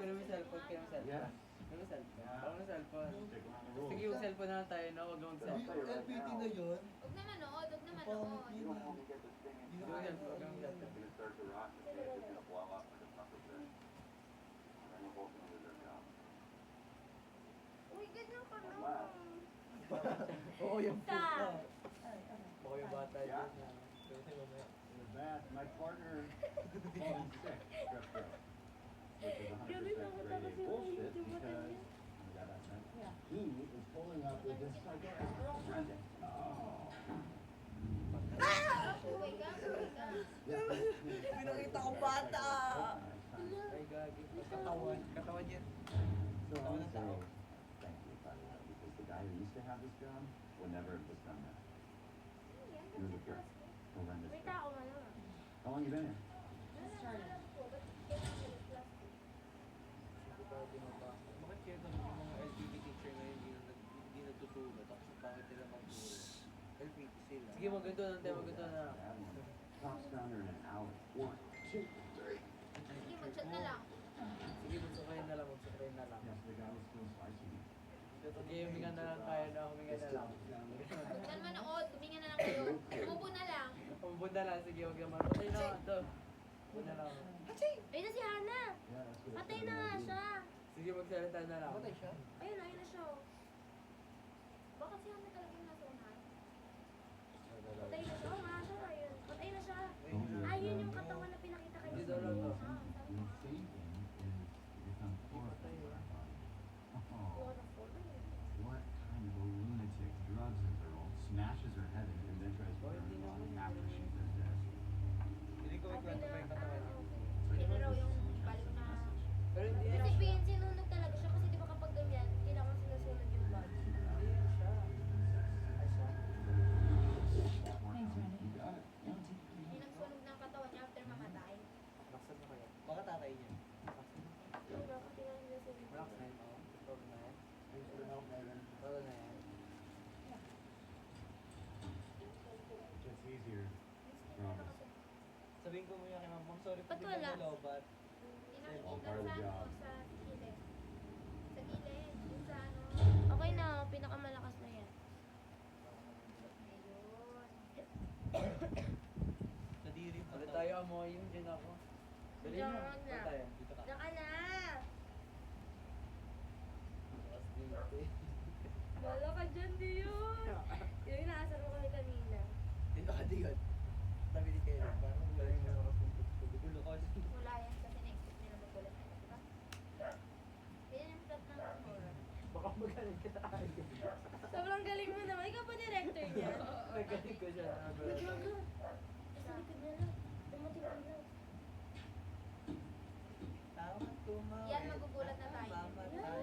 Ano may cellphone? Kaya may cellphone? Yes. Ano may cellphone? Yeah. Ako may cellphone. Stick around the rules. Sige, yung cellphone na lang tayo, no? Huwag kang cellphone. LPT na yun. Huwag na manood, huwag na Pangit manood. yun. You don't want to get this thing in Hindi Huwag na kang cellphone, huwag kang cellphone. It's gonna start to rot. It's gonna blow up like a sucker fish. And then we're both gonna lose our job. Uy, ganyan ka na. Oo, yung Ta. Oo, yung bata Yeah. yun. With that, my partner falling sick, strep throat. Which is 100% grade A bullshit because, he is pulling up with this psychotic girlfriend. Oh. Uwi ka, uwi ka. Pinakita ko bata. Ay, gagi. Katawan. Katawan yan. So I want to say thank you, by the way, because the guy who used to have this job would never have just done that. He was a jerk. Horrendous May jerk. tao ka na. How long you been here? Bakit kaya kami yung mga LPT teacher ngayon hindi natutulog tapos ang pangit nila magturo? LPT sila. Sige, maganda na tayo, maganda na. Cops down there in an hour. 1, 2, 3. Sige, mag-chat na lang. Sige, magsakay na lang, magsakay na lang. Yes, the guy was still spicy. Sige, huminga na lang tayo na, huminga na lang. Saan manood, huminga na lang kayo. Umupo na lang. Pumunta lang, sige, huwag naman. Patay na nga ito. Pumunta na ako. Ayun na si Hana. Patay na nga siya. Sige, magsalita na lang. Patay siya? Ayun, ayun na siya. Bakit si Hana talagang nasa unahan? Patay na siya. Oo nga siya. Ayun. Patay na siya. Ayun yung katawan na pinakita kayo. Hindi daw lang to. Your saving is to become horrified. Oh, what kind of a lunatic drugs a girl, smashes her head in, and then tries to burn her body after she's dead. Hindi ko Okay ikwento na. pa yung katawan. Yan na raw yung balik na. Pero hindi yan Kasi siya. sinunog talaga siya. Kasi di ba kapag ganyan, kailangan sinusunod yung bag. Hindi yan siya. Ay siya. You got it. Yung nagsunog ng katawan niya after mamatay. Laksan na kaya. Baka tatay niya. Laksan na. Yung bakit tingnan nila sa video. Relax na yun. Oo. Totoo na yan. Thanks for the help, Megan. Totoo na yan. It's easier. Promise. Sabihin ko muna kay ma'am, sorry Ba't wala? but Inakita sa ano, sa gilid. Sa gilid. Yung sa ano. Okay na, pinakamalakas na yan. Ayun. nadiri pa tayo amoy yung dyan ako. Dali Diyan na. na. Saan tayo? Dito ka. Diyan ka na. Bukas dito eh. Wala ka dyan, Diyon. Yung inaasar mo kami kanina. Dito ka, Diyon. Tabi di kayo. Parang galing na ako kung gulo ko. Wala yan kasi na-expect nila magulat na. Diba? Yan yung plot ng horror. Baka magaling ka tayo. Sobrang galing mo naman. Ikaw pa director niya. Nagaling ko siya. Nagaga. Sa likod na lang. Dumating ko lang. Tawag tumaw. Yan, magugulat na tayo. Mamatay.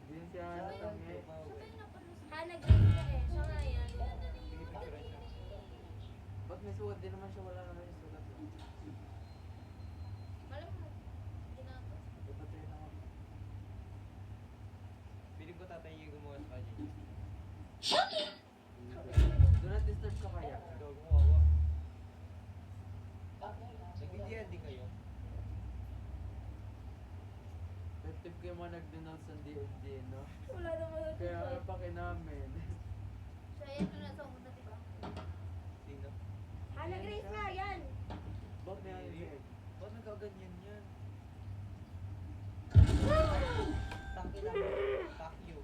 Hindi siya tangay. Hana grade na eh. Siya nga yan. Ba't may sugat? Di naman siya, wala naman yung sugat. Malam mo. Ginagawa. Ipatay na ako. Piling ko tatay yung gumawa sa kanya. Do not disturb ka kaya. Ikaw gumawa. Nag-DND kayo? Effective kayo mga nag-denounce ng DND, no? Wala naman na Kaya ano pa namin? Siya yan yung nasa una, diba? Sino? Hana grade nga yan. Ba't may ayun? Ba't nagkaganyan yan? Taki lang. Fuck you.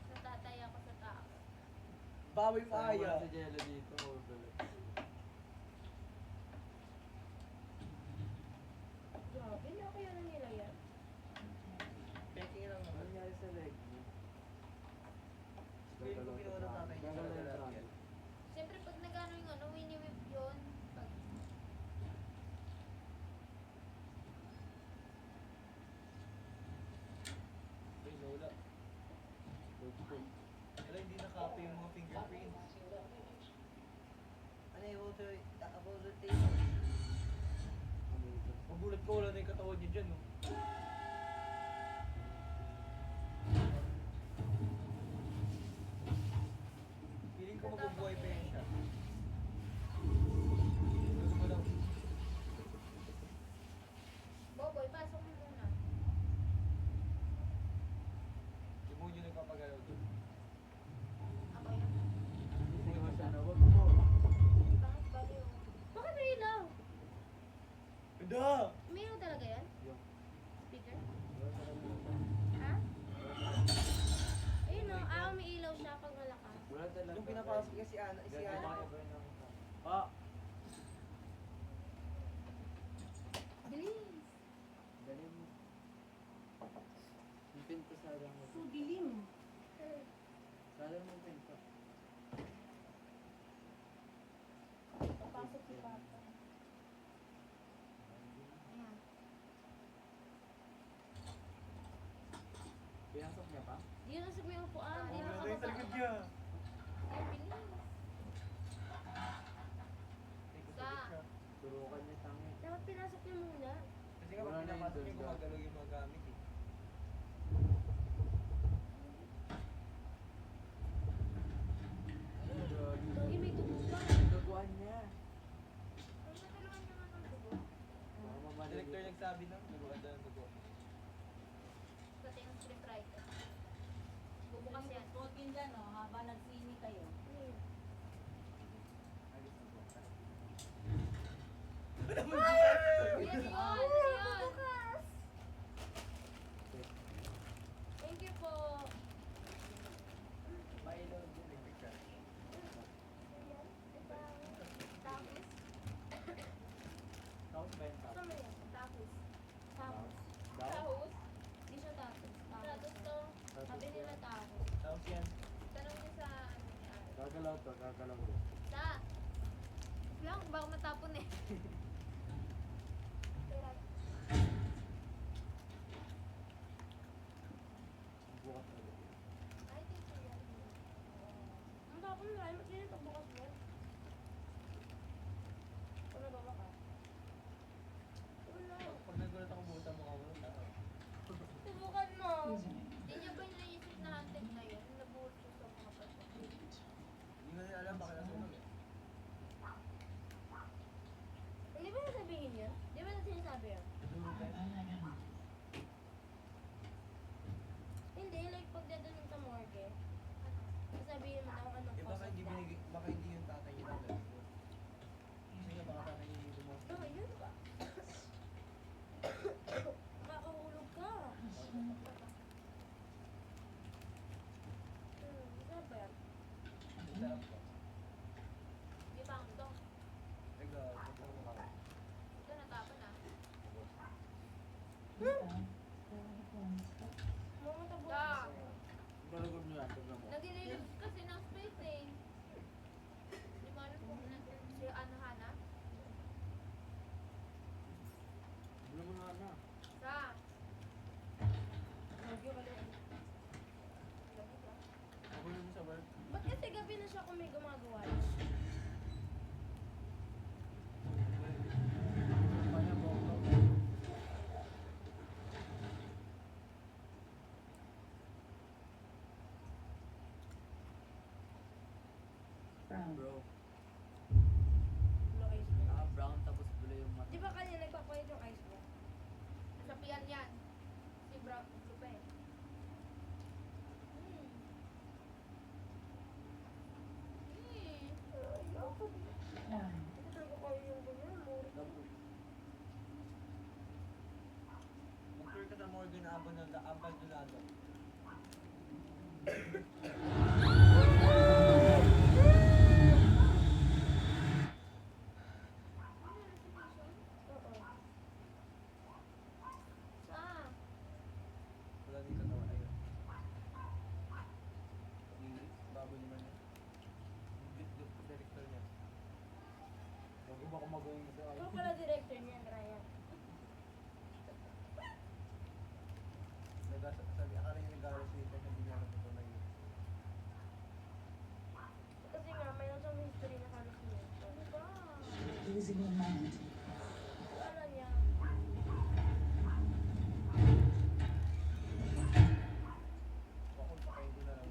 Natatay ako sa tao. Bawi pa aya. Sa Jello dito. Oh, Grabe na kaya na nila yan. Peking lang naman. Ano nangyari sa leg mo? Feeling ko ginawa ng tatay niya sa lalaki. Siyempre pag nagano yung ano, wini-whip yun. Pag... Ay, wala. Wala, hindi na-copy yung mga fingerprints. Unable to take. Magulat ko, wala na yung katawan niya dyan, no? Feeling ko mabubuhay pa yan siya. Gusto ko lang. talaga. Yung pinapasok niya si Ana, si Ganyan Ana. ba iba ng... Ah! Bilis. Dali mo. Yung pinto sarang mo. So dilim. Sarang mo pinto. Papasok si Papa. Ayan. Pinasok niya pa? Di yun nasa may upuan. Di Wala nakababa. yung sa likod niya. Ay, bilis. Sa. Turukan niya tangi. Dapat pinasok niya muna. Kasi nga pag Wala na yung pinapasok niya, doon, gumagalaw yung mga gamit eh. Lagi may dugo pa. Duguan niya. Ay, natulungan niya nga ng dugo. Baka mamadali. Director nagsabi ng naguan daw ng dugo. Pati ang scriptwriter. Bubukas yan. Kotin dyan, oh, habang nagsini kayo. Alis na po. Yan yun! Bukas! Thank you po. Mailaw din. Electric fan. Tapos? Tapos ba yung Ano yan? Tapos? Tapos? Daw? Tapos? Hindi siya tapos. Tapos to. Sabi nila tapos. Tapos yan. Tanong niyo sa ano ni Ari. Gagalaw to, gagalaw to. Sa? Lang, baka matapon eh. Bukas ulit. Ay, thank you yan. Ang tapon na rin. Sino ito bukas mo? Ano ba ka? Wala. Pag nagulat ako buta mo ako. Subukan mo. Hindi niya ba yung naisip na hunted na yun? Nabuhol siya sa mga pato. Hindi ko na alam bakit nasunog eh. Hindi ba nasabihin yun? Di ba na sinasabi yun? Natulog tayo. Hindi, like pag dadalhin sa morgue, sasabihin mo na kung anong Eh baka cause hindi of death. binigay, baka hindi yung tatay niya tatay ko. Kasi nga baka tatay niya hindi mo. Oh, yun ba? Makakahulog ka. Sarap ba yan? Sarap ko. Di ba ang ito? Ega, matulog ako. Ito natapon ah. Mga tabo. Balagod niyo yan, tignan mo. Nag-release kasi ng space eh. Di mo alam kung si Ana Hana? Wala mo na na. Sa? Lagi ka lang. Lagi ka? Ako yun sa work. Ba't kasi gabi na siya kung may gumagawa? Kanya bongga. Bro, Blue ice mo. brown tapos blue yung mata. Di ba kanya nagpapalit yung ice mo? Sa piyan yan. Si Brown, blue pa eh. Ito talaga kayo yung ganyan, lori. Mag-tour ka sa Morgan na Abandonado. Oo. Ah, Wala din katawan. Ayun. Baboy naman yun. Director niya. Huwag ba ako magawin ito? ito pala director niya, Ryan. Sabi, akala niya nag-aaral si Ethan, hindi niya alam ito na yun. Kasi nga, mayroon siyang history na halos niya. Ano ba? Losing your mind. Wala niya. Bakit pa kayo din alam.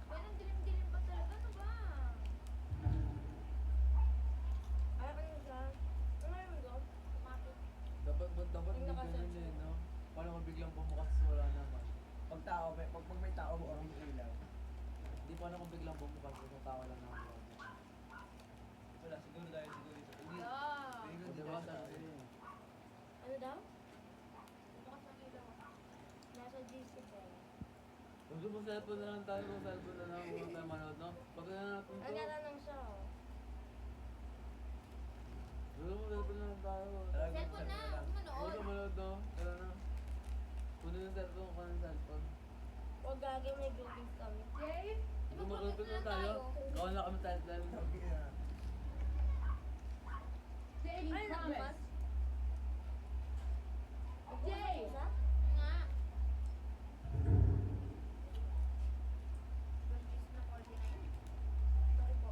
Pero ang dilim-dilim pa talaga, ano ba? Ay, ano siya? Ano yun go? Kumapit. Dapat Yung may nakasense ganun eh, mo. no? Paano kung biglang bumukas wala naman? Pag tao, pag may tao mo, ang ilaw. Hindi paano kung biglang bumukas kung tao lang naman. Wala, siguro dahil siguro ito. Hindi. Yeah. Hindi ko Di din ba ako sabi sabi. eh. Ano daw? Bukas ng ilaw. Nasa GC ba? Gusto mo cellphone na lang tayo, kung cellphone na lang kung tayo manood, no? natin to. Nagtatanong siya. Oh. Gusto mo, cellphone na lang tayo. Cellphone na, Huwag manood. ka manood no. Tara na. Kunin yung cellphone ko ng cellphone. Huwag gagi, may groupings kami. Jay? Gusto mo, cellphone na tayo. Gawa na kami timeline. Jay, Ay, nakupas. Jay! Isa? Nga. Buntis na 49. Sorry po.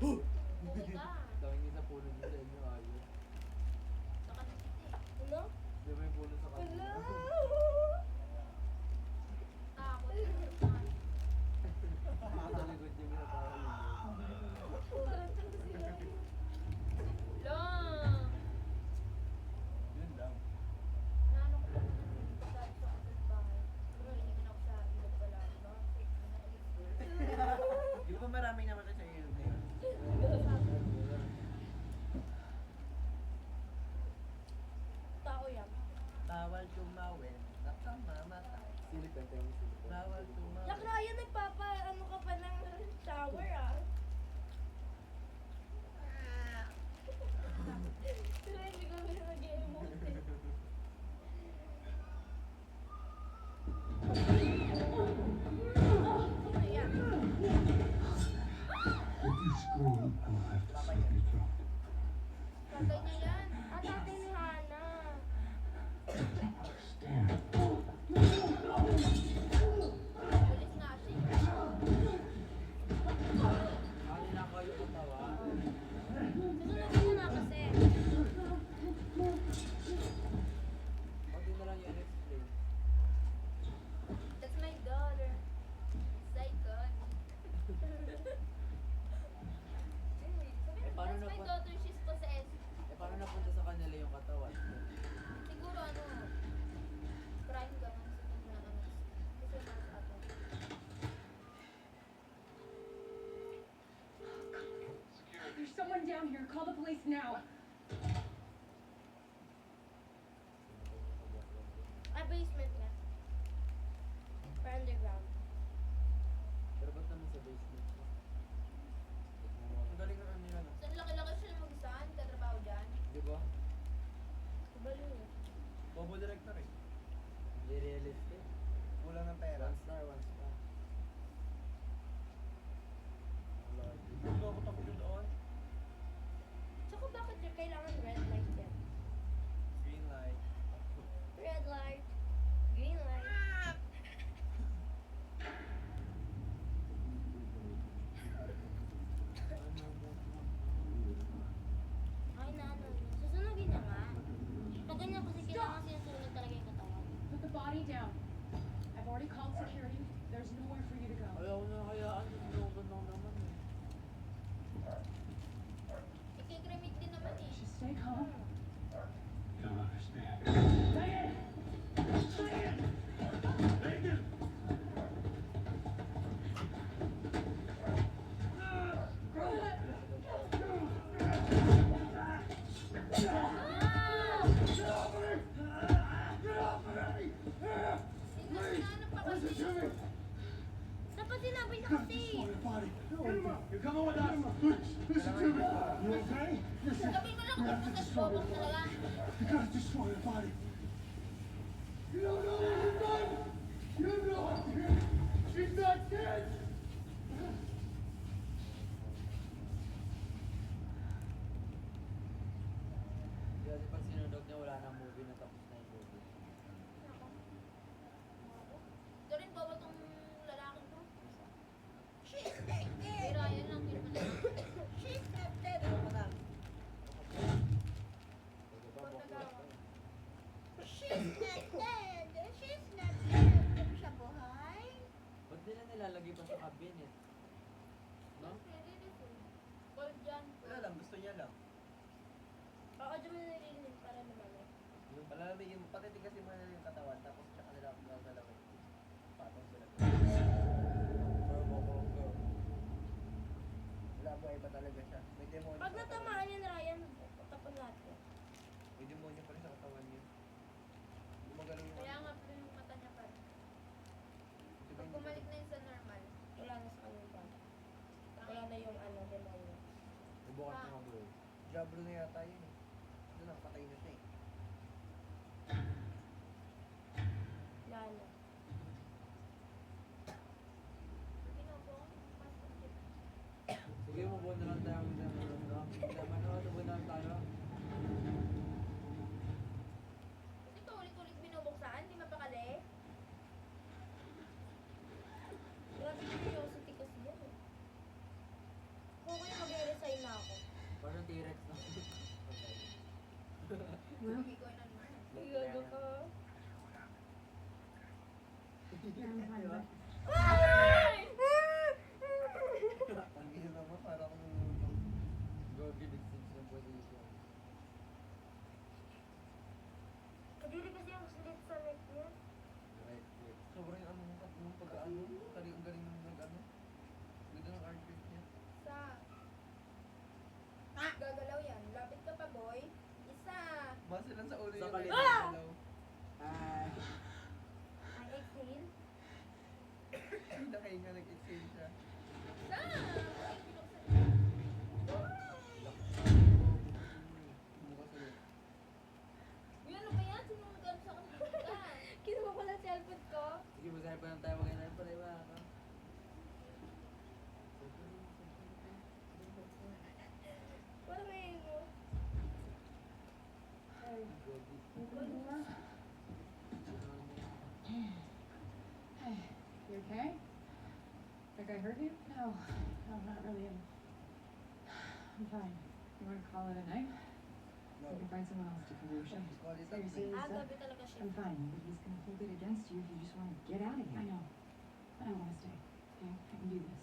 Uwi ka. Daming isa puno niyo sa inyo, ayos. Saka na kita eh. Ano? Di ba yung puno sa kanila? Takot. Sa likod niya may natawa. Long! Yun lang. Naano ko lang na dahil sa ating bahay. Narinig ako sa ilog pala. No? Di ba marami naman sa iyo na yun? Tao yan. Bawal tumawin, nakamamata. Silip ka, tayo mo silip ka. Bawal tumawin. Yak Ryan, ano ka pa ng shower ah. Sila hindi ko nag-emote eh. Ano yan? If you scream, I will have to slit your throat. Tatay niya yan. Ah, tatay ni Hana. Understand? Pulis nga siya. Kanina kayo katawa. Susunod mo na kasi. Pati na lang yung explain. That's my daughter. Saigon. Paano That's my na- daughter. She's possessed. Paano napunta sa kanila yung katawan? Siguro crime ganun sa mga kasi mga sa atin. There's someone down here. Call the police now. Ah, basement nga. Or underground. Pero ba't naman sa basement ko? Ang galing na nila no? So, laki-laki siya mag-isaan, katrabaho dyan. Di ba? Balo yun. Bobo director eh. Hindi realistic. Kulang ng pera. One star, one star. Wala. Hindi ako tapos yun doon. Tsaka bakit yung kailangan red light yan? Green light. Red light. Green light. Ay na ano. Susunogin niya nga. Pag ganyan kasi kailangan sinusunod talaga yung katawan. Put the body down. I've already called security. There's nowhere for you to go. Ayaw ko na kayaan. Sinugan lang naman eh. Ikikremit din naman eh. Just stay calm. You don't understand. Ano pa kasi? Dapat sinabi niya kasi. You're coming with us. Listen to me. You okay? Sabihin mo lang kung possess bobong talaga. You gotta destroy the body. You don't know what you've done. You know it. She's not dead. Kasi pag sinunod niya, wala na movie na tapos na yung movie. Ito rin bawal tong lalaking to. She's not dead. Ryan lang, hindi naman na. She's not dead. Ano pa na? Pwede ba bokla pa? She's not dead. She's not dead. Hindi siya buhay. Ba't nila nilalagay pa sa cabinet? No? Cold dyan. Wala lang, gusto niya lang. Oo, dyan mo nililinig para lumamig. Palalamigin mo, patitigasin mo na yung katawan, tapos tsaka nila ako lalawin. Patong sila. Pero bokla. Wala buhay pa talaga siya. May demonyo Pag sa katawan. natamaan yan, Ryan, tapon natin. May demonyo pa rin sa katawan niya. Gumagalaw yung Kaya nga blue yung mata niya pa rin. yata yun eh. Doon lang, patay na siya eh. Lalo. Ginagawa ko yung passport dito. Sige, mabon na lang tayo. Mabon na lang tayo. Kasi paulit-ulit binubuksan, di mapakali. Grabe curiosity kasi yan eh. Kung kaya mag-resign na ako. Parang T-Rex na. Hindi ko naman. Gago ka. Diba? Ang gina naman, parang Gogi distance ng position. Kadiri kasi ang slit sa neck niya. Right click. sobrang ano nung pag-ano. Ang galing nung nag-ano. Ganda ng armpit niya. Isa. Gagalaw yan. Lapit ka pa, boy. Isa. Muscle lang sa ulo Sa yung kalit. galaw. Ah! I exhale. Nakahinga, nag-exhale siya. Isa. Ay, pinuksan. Bukas ulit. Uy, ano ba yan? Sino nag-ano sa kanila? Kinuha ko lang cellphone ko. Sige, masahe pa lang tayo. Magkailan pa rin ba? Wala may mo. Ay, Gogi. Hey, you okay? Like I hurt you? No, not really. I'm fine. You want to call it a night? No. We can find someone else to cover your shift. Call it a Seriously, night. Lisa? Gabi talaga siya. I'm fine, but he's gonna hold it against you if you just want to get out of here. I know. But I want to stay. Okay? I can do this.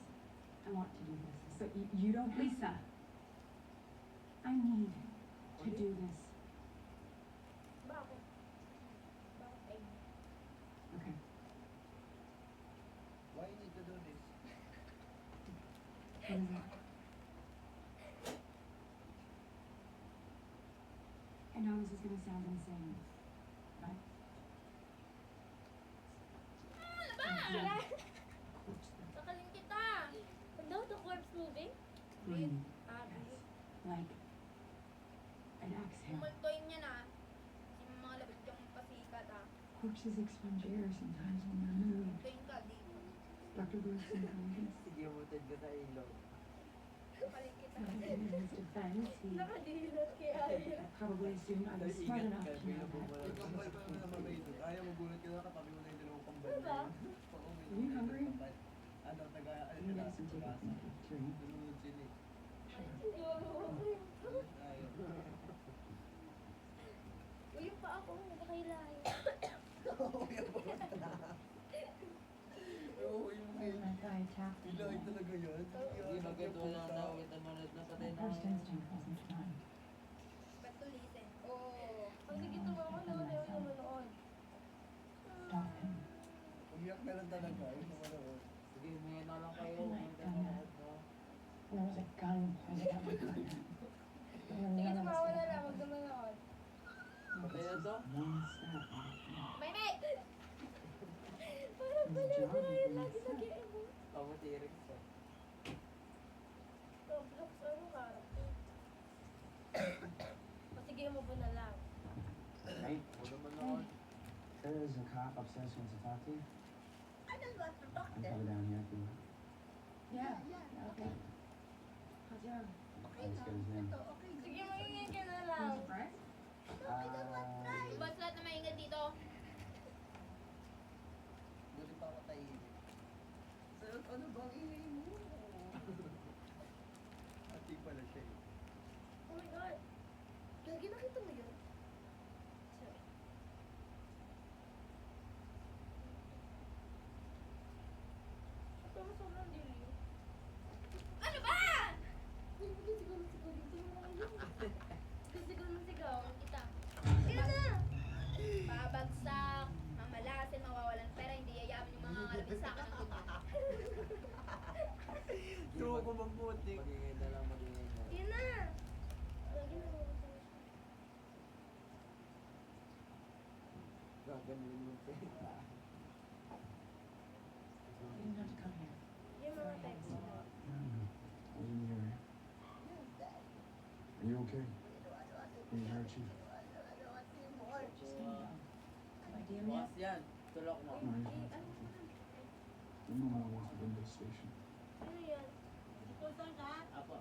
I want to do this. So you don't, Lisa. I need to do this. bakit? Bakit ay? Okay. Why you need to do this? What is it? I know this is gonna sound insane, but Sakalin kita. Ano? The corpse moving? breathe Ah, breathe. like an exhale. Kumultoy niya na. Yung mga labit yung pasikat ah. Corpses expunge air sometimes when they're moved. Kumultoy ka dito. Dr. Lewis intelligence. Sige, muted ka sa ilaw. Sakalin kita. In his defense, he Nakadilat kaya yun. probably assumed I was smart enough to know that. Ikaw pa naman naman kayo doon. Ayaw magulat ka na katabi mo na yung dalawang kambal. Diba? Are you hungry? Ano, taga, You can get some tickets in the cafeteria. Nanonood sila eh. Ayaw. Uy, yung pa ako, nakakailayo. Oo, yan po. Oo, yung That guy attacked me. Ilay talaga yan. Sige, magkento na lang tayo. Kita mo na patay My na. first instinct wasn't fun. But to listen. Oh. Pag nagituwa ko, ayaw yung manood. Stop him. Umiyak na lang talaga. Yung manood. Sige, humingi na lang kayo. Humingi na lang kayo. There was a gun pointed at my gun. Sige, tumawa na lang, wag na manood. Patay na to? One step off. May mate! Parang pala ko na yun lagi nag-i-emo. Ako T-Rex. Roblox, ano character? O sige, mo po na lang. Hey, Wala man ako. there's a cop upstairs who wants to talk to you. I don't want to talk I'm then. probably down here if you want. Yeah. Okay. How's your arm? Okay Let's na. get his name. Ito, okay. Sige, magiging ka na lang. Surprise? No, I don't want fries. Ba't lahat na maingat dito? Buti pa ako tayo. So, ano ba ang ingay mo? Ati pala siya eh. Oh my God. Gagi, nakita mo yun? Sorry. Ito mo sobrang dilim. Ano ba? Uy, sige, sigaw na sigaw. Dito mo na yun. Sige, sigaw na sigaw. Kita. Yan na! Babagsak, mamalasin, mawawalan pera, hindi yayaman yung mga kalapit sa akin ng ganyan. True ko mabuti. Magingay na lang, magingay na. Yan na! Lagi na mo. Gaganunin mo pa. You didn't have to come here. Yung mga text mo. I wasn't here. Are you okay? He hurt you. Just hang on. Have I DM Bukas yet? yan. Tulok mo. No, he's not. The moment I went to Window Station. Ano yan? Apo.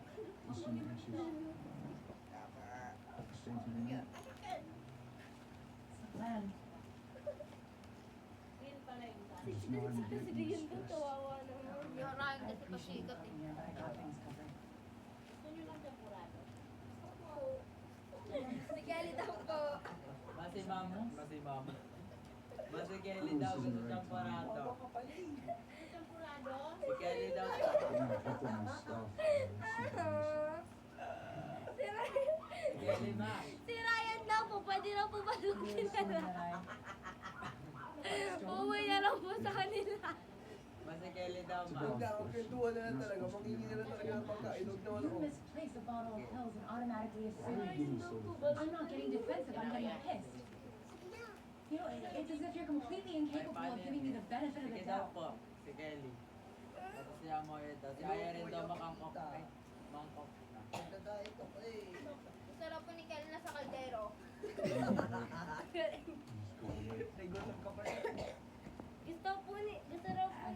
Listen, issues. Staying for the night. It's the plan. I just know I'm Kasi getting di yun stressed. kawawa naman. Yung Ryan I kasi appreciate pasikat you eh. here, but I got things covered. Si Kelly daw po. Masi mama. Masi mama. Masi Kelly daw gusto champorado. Si Kelly daw. I'm gonna pick up my stuff. Si Ryan. Si Kelly ma. Si Ryan daw po. Pwede raw po balutin You na assume lang. that Uuwi niya raw po sa kanila. Masi Kelly daw ma. Huwag na, kwentuhan na lang talaga. Mangingi na lang talaga ng pagkain. Huwag naman you ako. misplace a bottle of pills and automatically assume. Ryan daw po I'm not getting defensive, I'm getting pissed. You know, it's as if you're completely incapable of giving me the benefit of the Sige daw doubt. po. Si Kelly. Tapos siya mo yun daw. Si Aya rin daw makangkok. Ay, mangkok. Nagdadait ako eh. Sarap po ni Kelly na sa kaldero. Nagutom ka pa rin. Gusto raw po ni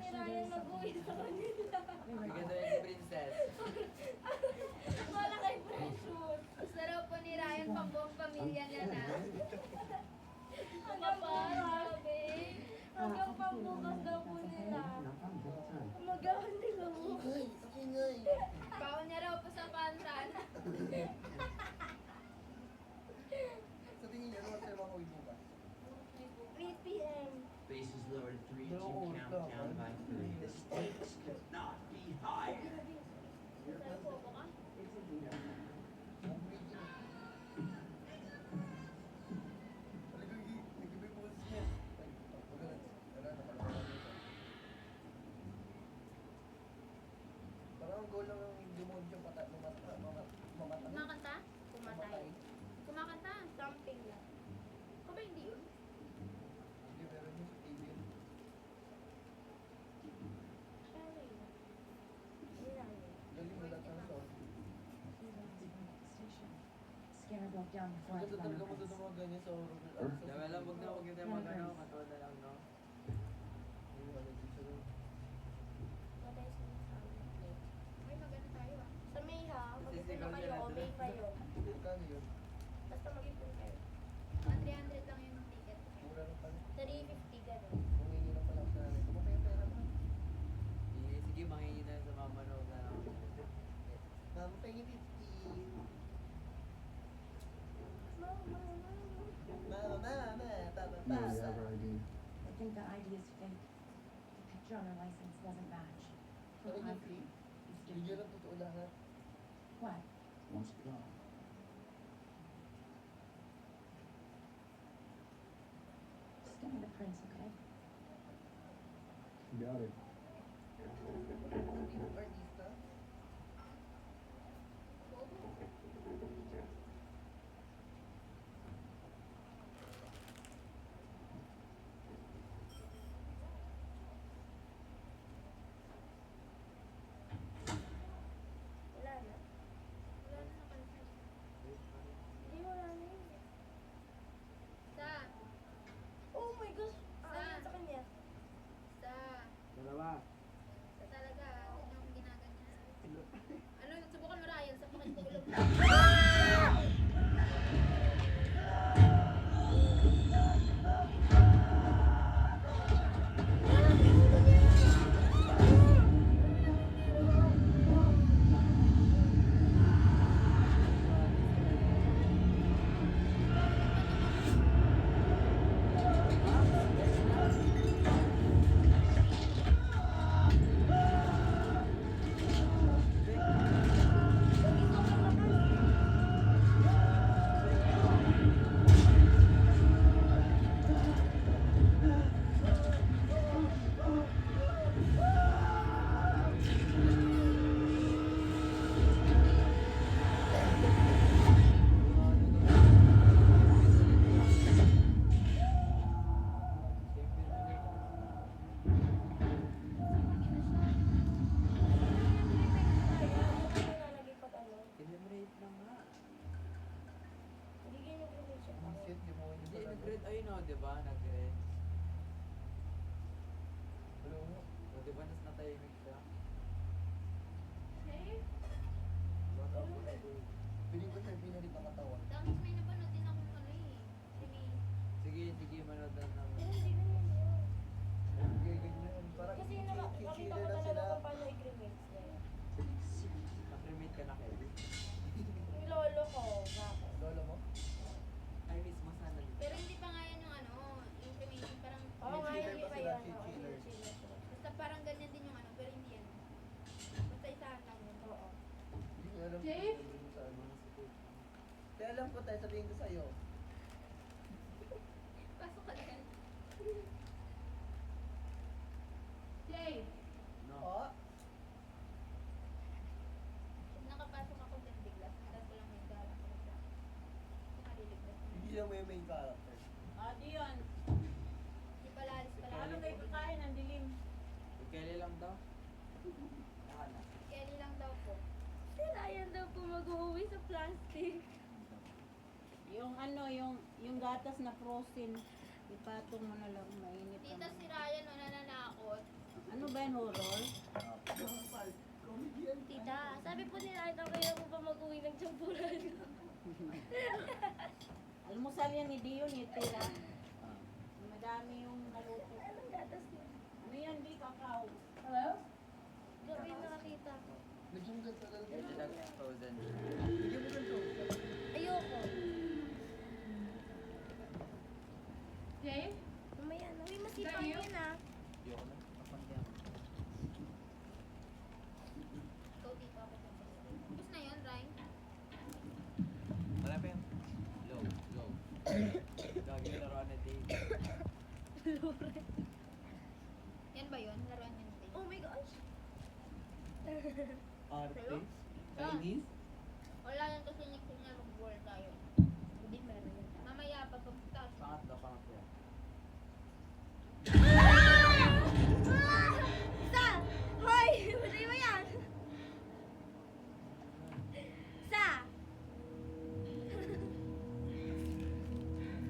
Ryan mag-uwi sa kanila. Sige daw yun si Princess. Wala kay Precious. Sarap po ni Ryan pang buong pamilya niya na. Hanggang sabi. Hanggang pambukas daw po nila. Magawan nila mo. Ingay. Baon niya raw po sa pansan. Sa tingin niya, ano sa'yo makauwi bukas? 3 p.m. Bases lowered 3 to No, count no. down by 3. The stakes could not be higher. Sarap po ba ka? Parang ang goal lang ng demonyo mamatay. Kumakanta? Kumatay. Kumakanta? Something lang. Ako ba hindi yun? Hindi, meron yung sa TV yun. Sorry. Si Ryan. Galing mo lahat ng sound. Scanner broke down before I Ganda could talaga run mo the doon mga ganyan sa horror. Diba lang, wag na wag na tayo mag-ano. Katuwa na lang, no? Matay sa mga Ay, maganda tayo ah. Sa May ha, mag-ipon na Sisigaw kayo siya o natin. May pa yun. Kano yun? Basta mag-ipon kayo. Mga 300 lang yun ng ticket. Mura lang pala. 350 ganun. Humingi lang pala ako sa nanay ko. Mamaya pera mo. Sige, mangingi na sa mama no. Na lang. Mama, pengi 50. Mama, papa, No, you have her ID. I think the ID is fake. The picture on her license doesn't match. Her Sabi niya ID free? is Video different. lang totoo lahat. What? Wants to go. Send me the prints, okay? Got it. Hindi mo artista? Wala na. Wala na nakalagay. Hindi, wala na yun. Sa, Oh my gosh! Ano sa kanya? sa, Dalawa. sa talaga. Huwag niyo akong ginagano. di ba? Nag-rest. Ano mo? O, di ba? Nas natahimik siya. Safe? Piling ko siya pinalit ang katawan. Tapos may napanood din akong ano eh. Sige, manood na naman. Pero hindi ganyan yun. Ganyan. Parang Kasi nakita chichile ko na talaga sila. kung paano i-cremate sila. Na-cremate ka na, Kelly. Yung lolo ko, bakit? Lolo mo? I miss mo sana. Pero hindi pa nga yan yung ano, yung cremation. Parang, Oo nga, Chichiller hindi pa pa sila, yun. Oo, chichiller. chichiller sila. basta parang ganyan din yung ano, pero hindi yan. Basta isahan lang yun. Oo. Hindi ko alam Dave? kung ano sa ano. Kaya alam ko tayo, sabihin ko sa'yo. Pasok ka din. Dave! No. Oo? Pag nakapasok ako din bigla, tapos ko lang may galang ko sa makaliligtas na. Hindi lang may main character. Ah, di yun. Hindi pala alis pala. Paano kayo kakain ng dilim? Si Kelly lang daw. Saka na. Kelly lang daw po. Si Ryan daw po mag-uwi sa plastic. Yung ano, yung gatas na frozen. Ipatong mo na lang, mainit Tita naman. si Ryan no, nananakot. Ano ba yung horror? Comedian. Tita, sabi po ni Ryan daw kaya po pa mag-uwi ng champuran. Almusal yan ni Dio, ni Tira. Madami yung naluto. Anong gatas niya? Ano yan, di kakao? Hello? Gabi nakakita ko. Nagsugat na lang. Medyo nag-frozen. Bigyan mo ganito. Ayoko. Dave? Mamaya na. Uy, masipang yun ah. Ayoko na. Kapangyan. Ikaw dito ako. Tapos na yun, Ryan. Wala pa yan. Low. Lagi yung laruan na Dave. Yan ba yun? Laruan yun din. Oh my gosh. Arte? Hello? Chinese? Wala yan kasi nag-signal mag-war tayo. Hindi meron yun. Mamaya pagpunta. Pangatlo. Isa! Hoy! Matay mo yan! Isa!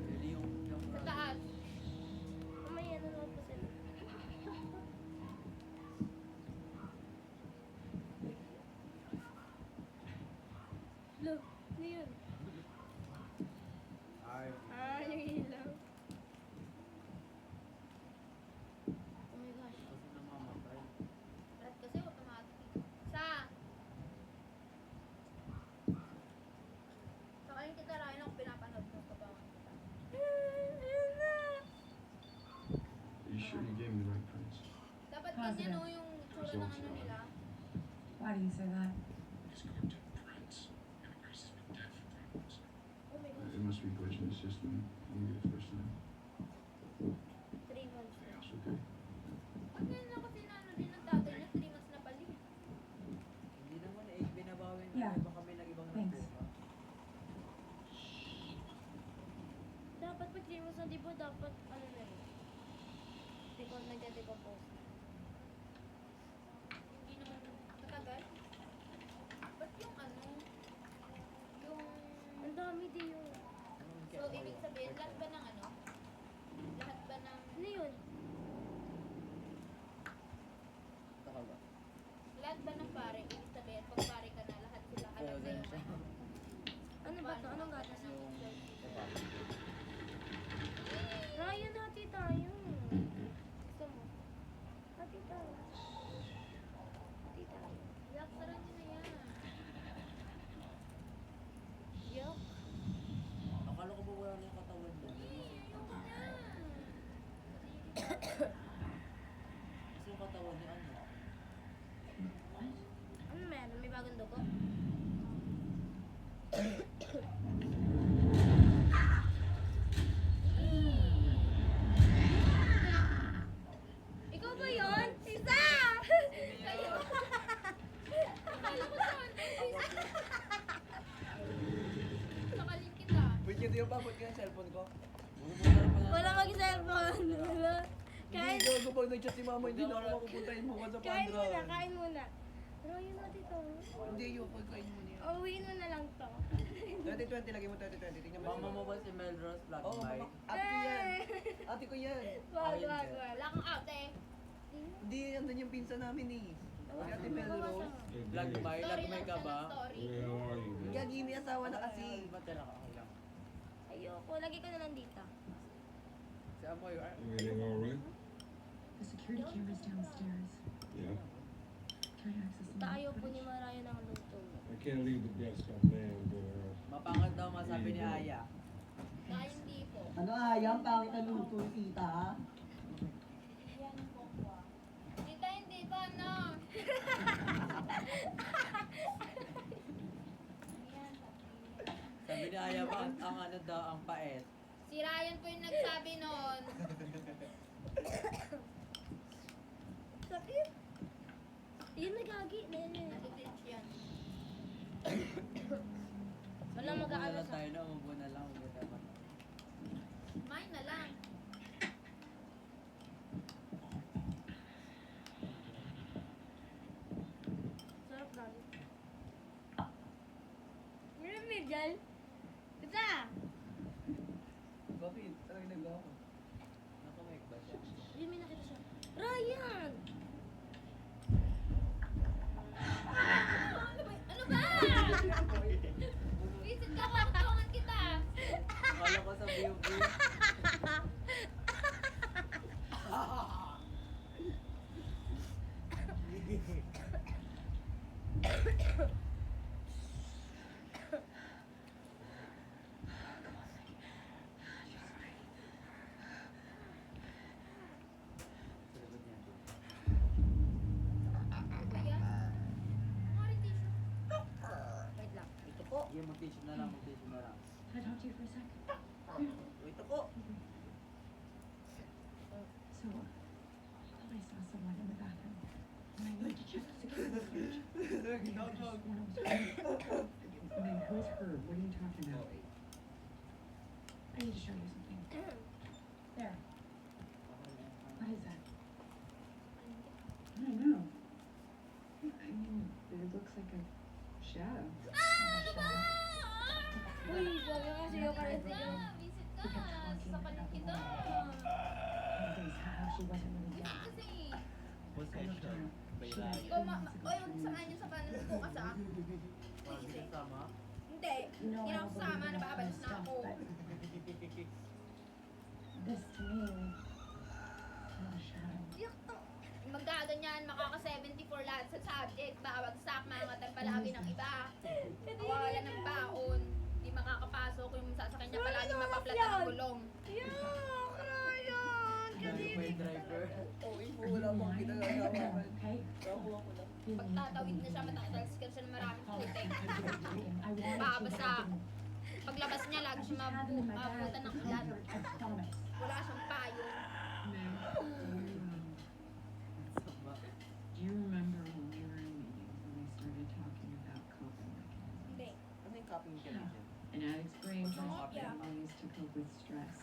Kelly yung Sa taas. Mamaya na naman po sila. Lo, ano yun? Ay. Yung ilaw. Oh my gosh. Kasi namamatay. Lahat kasi automatic. Sa! Saka yung kita Ryan ako pinapanood mo kabangan kita. Ayun na! Are you sure you gave me the right prints? Dapat ganyan no, yung tsura ng ano nila. Why do you say that? Just go to the prints. And Grace has been dead for 3 months. Oh my gosh. It must be glitching the system. You get it first time. 3 months na. It's okay. Ang ganyan lang kasi na ano din ng tatay niya, 3 months na pali. Hindi naman eh. Binabawi na. Yeah. Iba kami nag-ibang Thanks. nagbuka. Dapat pag 3 months na, di ba dapat ano na rin? Nagde-decompose. Hindi naman matagal. Ba't yung ano? Yung... Ang dami din yung... So, ibig sabihin, lahat ba ng ano? Lahat ba ng... Ano yun? Taka ba? Lahat ba ng pare? Ibig sabihin, pag pare ka na, lahat sila alam na yung ano. Ano ba to? Anong gatas? Yung... Diba? Ryan, hati tayo. Gusto mo? Hati tayo. Hati tayo. Yak, sarap nyo na yan. Yuck. Akala ko ba wala na yung katawan mo? Ayoko na. Kasi yung katawan niya ano? Ano meron? May bagong dugo? Ikaw ba yun? Isa! Kayo. Akala ko saan. Sakalin kita. Wait, hindi yung babot ka yung cellphone ko. Wala mag-cellphone. Kain, Hindi, gago pag nag-chat si mama, hindi na ako mapupuntahin mo sa kain Pandra. muna, kain muna. Pero yun na dito. Hindi, yung kain mo niya. Uwiin mo na lang to. 2020, lagay mo 2020. Tingnan mo. Mama mo ba si Melrose Black Oo, Mike? ate ko yan. Ate ko yan. Wag, Ayun wag, siya. wag. Wala kang ate. Hindi, andun yung pinsan namin eh. Si Ate Melrose. Black Mike? Black Story Mike lang ka siya ba? ng story. Where are you? Gagi, may asawa na kasi. Ba't yan ako? Okay lang. Ayoko, lagi ko na lang dito. Si Amoy, Everything all right? The security camera's downstairs. Yeah. Try to access some Tayo of po the ni footage. Maraya ng luto mo. I can't leave the desk unmanned. mapangit daw masabi ni Aya. Dahil hindi po. Ano ayang pangit na luto yung tita? Yan po po. Tita, hindi ba na? Sabi ni Aya ba, ang ano daw, ang paet. Si Ryan po yung nagsabi noon. Sakit. Yun na gagi. Natititch yan. Walang Umubo na mag-aaral lang sa... tayo na, umubo na lang. Huwag na naman. Mine na lang. Sarap gagi. Meron Miguel. Isa! Bakit? Talagang nagawa ko. Nakamake ba siya? Yun, may nakita siya. Ryan! Ano ba? Visit ka, kakutungan kita. Akala ko sa view. Ayan. Mga rin tissue. Wait lang. Ito po. Sige, mag-tissue na lang, mag-tissue na lang. Can I talk to you for a sec? Wait ako. So, I thought I saw someone in the bathroom. And I went to check the security footage. And then who's her? What are you talking about? I need to show you something. There. What is that? I don't know. I mean, it looks like a shadow. Not a shadow. Uy, baga kasi yung Visit karate ka, visit ka. Sasapalit kita. Anyways, how she wasn't really Visit dead. kasi. Possession. Baylayan. Ikaw, oy, huwag samahan niyo sa paano po ka sa Parang kasama. Hindi. You know, Hindi I na ako don't sama, believe in that kind nababalis of na stuff, ako. but this to me, not a shadow. Yak to. Magaganyan, makaka-74 lahat sa subject. Babagsak, mangatan palagi ng iba. Wala ng baon. Hindi makakapasok yung sasakyan niya palagi mapaplatan ng gulong. Yak! Ryan! Ano ba yung driver? Oh, wala pang ginagawa. Okay? Nakuha ko lang. Pagtatawid na siya, matatalsikan siya ng maraming putik. I wanted to, Babasa. but I didn't. Paglabas niya, I lagi just siya had them in my mabuta bag ng for ulan. comfort, I promise. Wala siyang payo. Sama. Do you remember when we were in meetings when we started talking about coping mechanisms? Hindi. Ano yung copying mechanism? And Addicts Brain tries to Yeah. find ways to cope with stress.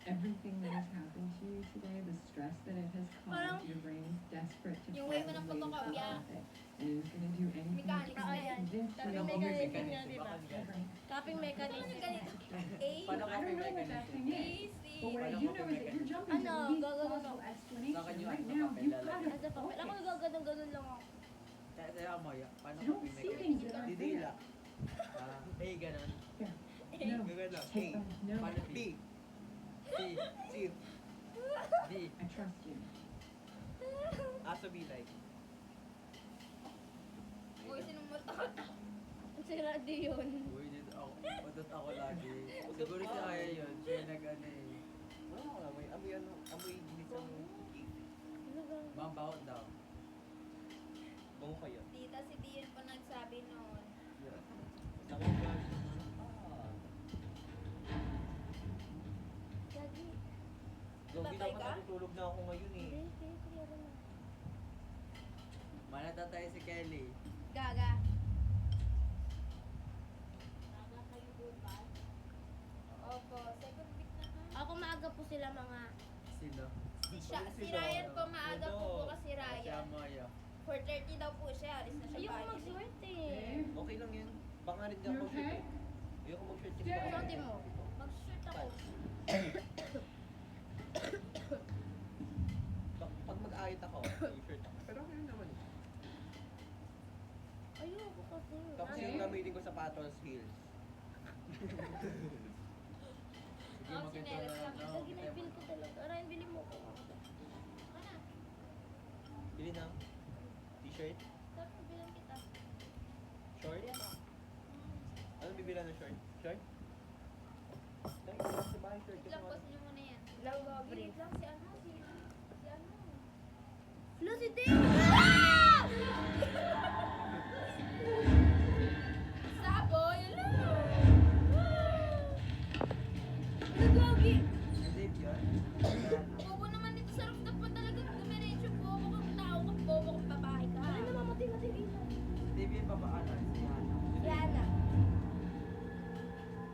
Everything that has happened to you today, the stress that it has Parang- caused, your brain is desperate to Yung find way mo ng ways to pagkakopya. cope with it. And it's going to do anything it Mechanics can na to yan. convince Sabi you Ano may ba may ganito niya, mechanism? di ba? Bakit ganyan? Coping mechanism. Ano ganito? A, Paano I copy don't know what that mechanism? thing B, is. C. But what I Paano do coping know is that you're mechanism? jumping to Ano, the least gagawin possible ko. explanation. Saan kanyo Right ano, now, papel you've lalagay? got to Asa pa. Ako focus. nagaganon-ganon lang ako. Kaya Amoy, paano You don't copy see mechanism? things that aren't Didila. there. Ganun. Here. Gagana. No. A. Take them. No. Paano B. C, C. D. I trust you. Aso B like. Uy, sinumutot. Ang sirado yun. Uy, dito ako. Udot ako lagi. Siguro si Aya yun. Siya nag-ano eh. Wala ko amoy. Amoy ano? Amoy bilis ng cake. Ano ba? Mabaho daw. Bango kayo. Tita, si Dian po nagsabi noon. Nakapag. Gagi. Gogi Tatay naman ka? natutulog na ako ngayon eh. Hindi, hindi, clear na. Manata tayo si Kelly. Gaga. Opo, second week na nga. Ako maaga po sila mga Sino? Si Ryan po maaga po bukas si Si Ryan. Amoy. 4:30 daw po siya. Alis na siya. Ayoko bahay. mag-short eh. Okay lang yan. Baka rin din ako You okay? mag-shoot. Ayoko mag-shoot kasi Yeah. baka Shorty mo. Mag-shirt ako. Pag mag-ayit ako, mag-shirt ako. Pero okay naman. Ayoko kasi. Tapos Okay. yung gamitin ko sapatos, heels. Oh, sinelas lang. Lagi na feel ko talaga. Ryan, bili mo ko. Ano? Bili na. T-shirt, Tapos bilang kita. short. Ano bibila ng short? Short? Dahil sa bahay short. Wait lang, post nyo muna yan. Lang ba, Wait lang, si ano? Si ano? Flo, si Dave! Saboy! Ano? Nagagi! Dave yun? Bobo naman dito sa rooftop pa talaga. Dumiretso bobo kang tao ka. Bobo kang babae ka. Ano namamatay-matay dito? Dave yun babaanan. Si Hana. Yana.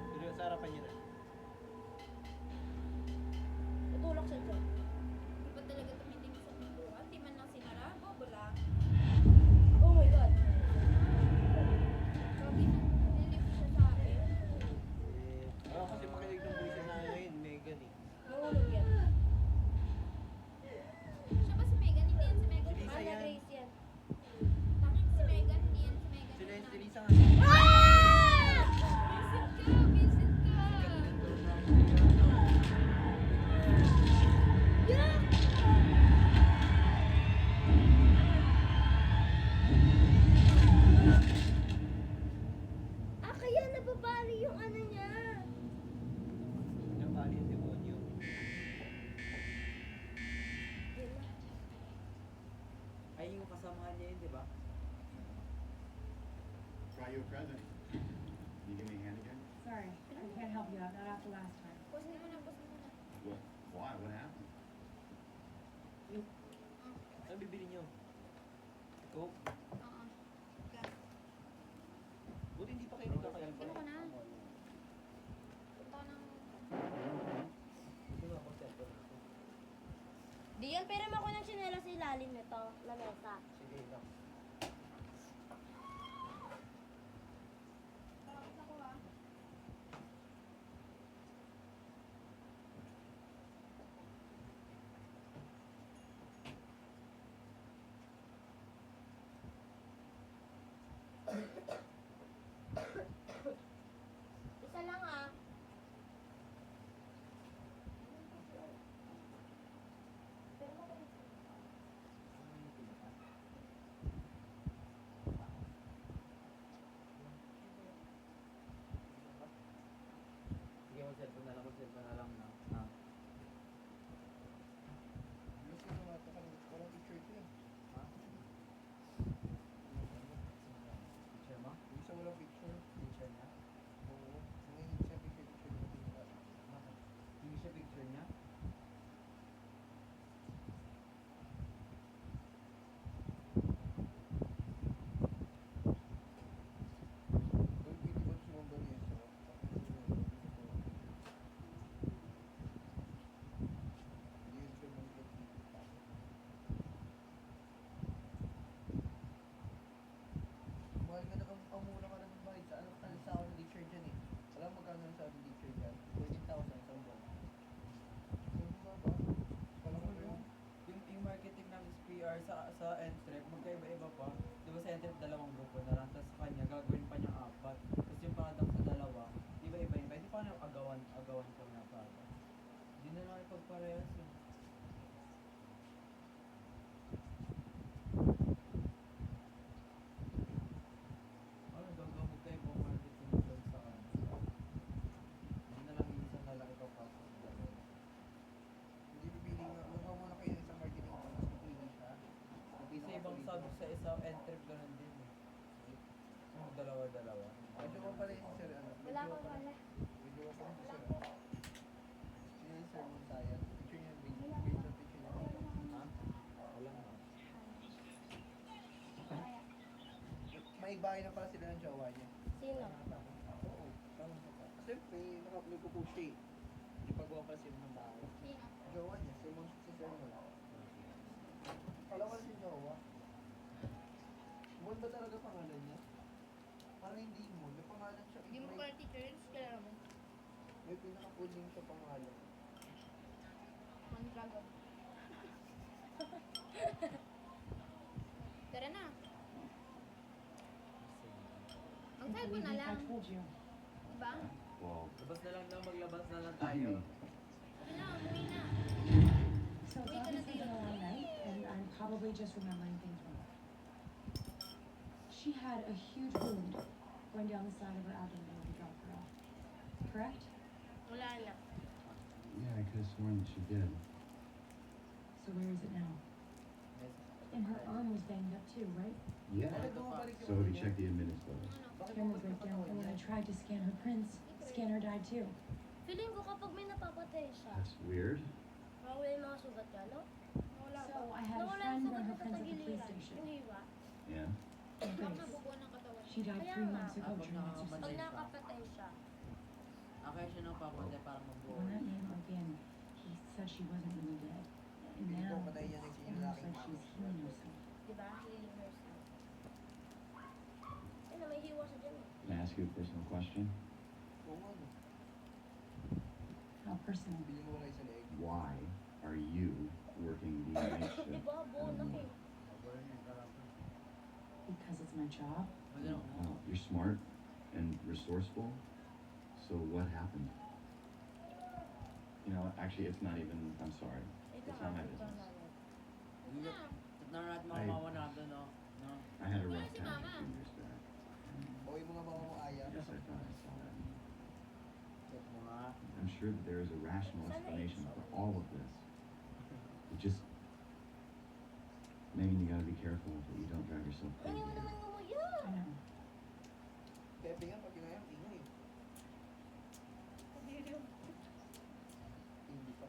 Pero sa harapan niya na. Tutulak siya dyan. Hindi pa talaga tumitingin sa pintuan. Di man lang sinara. Bobo lang. Oh my God. Sabi na, nilift siya sa akin. Kasi makinig ng buwisit na ngayon, Megan eh. Mahulog yan. Siya ba si Megan? Hindi yan si Megan. Si Lisa Ana yan. Grace yan. Tangin si Megan. Hindi yan si Megan. Si Lisa nga. Vincent ka! Vincent ka! Ah, kaya nababali yung ano niya. Nabali yung demonyo. Ay, yung kasamahan niya yun, di ba? Try your present. Can you give me a hand again? Sorry, I can't help you out, not after last time. Post mo muna, post mo muna. What? Why? What happened? Ano bibili niyo? Coke? Oo. Buti hindi pa kayo nagkakayalan Sino ka na? Punta ka ng... Hindi ba ako cellphone? Diyan, pero ako ng sinela sa ilalim nito, na mesa. Sige lang. Tapos ako ah. Isa lang ah. Sige, mag-cellphone na lang, mag-cellphone na lang na. Walang picture ko eh. Ha? Picture mo? Yung isa walang picture. Picture niya? Oo. Hindi siya picture ko. Bakit? Hindi siya picture niya? Don't pity what somebody is. Hindi siya mag-get. Mahal ka na pamula ka na ng bayad sa ano ka sa ako ng teacher dyan eh. Alam mo magkano sa ako ng teacher dyan? 14,000 sa buwan. Ano ba ba? Kala ko yun. Yung marketing ng SPR sa Entrep, magkaiba-iba pa. Di ba sa Entrep, dalawang grupo na lang. Tapos sa kanya, gagawin pa niyang 4. Tapos yung product sa dalawa, iba-iba yun. Pwede pa na agawan kami ng product. Hindi na lang ipagparehas yun. Ano, gagawin kayo po marketing doon sa ano. Hindi na lang isa na lang ipapasok sa dalawa. Hindi pipili nga. Magawa muna kayo ng isang marketing pa. Mas pipili siya. Sa ibang sub, sa isang Entrep, ganun din eh. Yung dalawa-dalawa. Medyo ko pala yung sir. Ano? Wala akong wala. Medyo ko pala yung sir. Sino yung sir mo sayang? Picture niya. Picture niya. Ha? Wala nga. May bahay na pala sila ng jowa niya. Sino? Oo. Tama ka pa. Siyempre, nagpo-push siya eh. Ipagawa pa sila ng bahay. Sino? Jowa niya. Si Sir mo. Kala ko si jowa. Mon ba talaga pangalan niya? Parang hindi Mon. May pangalan siya. Hindi mo pala teacher yun, kailangan mo. May pinaka-full name siya pangalan. Mondragon. Tara na. Ang Can't cellphone na believe I lang. told you. Diba? Well, Labas na lang daw, maglabas na lang I tayo. mean, Sabi na, umuwi na. So it's Wait, obviously gonna been a long night, and I'm probably just remembering things wrong. She had a huge wound going down the side of her abdomen when we dropped her off. Correct? Wala na. yeah, I could have sworn that she did. So where is it now? And her arm was banged up too, right? Yeah. Bakit bumabalik yung So have ano you niya? checked the admittance photos? Ano? Bakit Camera bumabalik yung breakdown, and when I niya? tried to scan her prints, scanner died too. Feeling ko kapag may napapatay siya, That's weird. mawala yung mga sugat niya, no? Wala So I had a Nawala friend yung run sugat her niya sa prints at the police tagiliran, station. yung hiwa. Yeah. Her Baka face. nabubuo ng katawan. She died Kaya 3 nga. months ago Habang during nakakapatay exercise. Pag siya. nakapatay siya, Kaya siya nang papatay para mabuo. When that man broke in, he said she wasn't really dead. And Hindi ko now, patay yan yung Amber lalaking said she's healing herself. di ba? Healing herself. Ayun na, may hiwa siya dyan eh. Can I ask you a personal question? Oo nga, no. How personal. Bili mo wala isang leg. Why are you working the night Di shift? ba? Buo na eh. Paborin yung karapan. Because it's my job. Pwede na Well, you're smart and resourceful. So what happened? You know, actually, it's not even. I'm sorry. Ito It's nga, not my ito business. nga. Hindi na. Tignan natin mga mama natin, no? No? I had a Wala rough si time Mama. a few years back. And Bawin mo nga mama mo, Aya. I guess I thought I saw that. Check mo nga. I'm sure that there is a rational explanation for all of this. It just, Megan, you gotta be careful that you don't drive yourself Ay, crazy. mo naman ngumuya. I know. Pepe nga, pag ginayang, ingay. Hindi pa.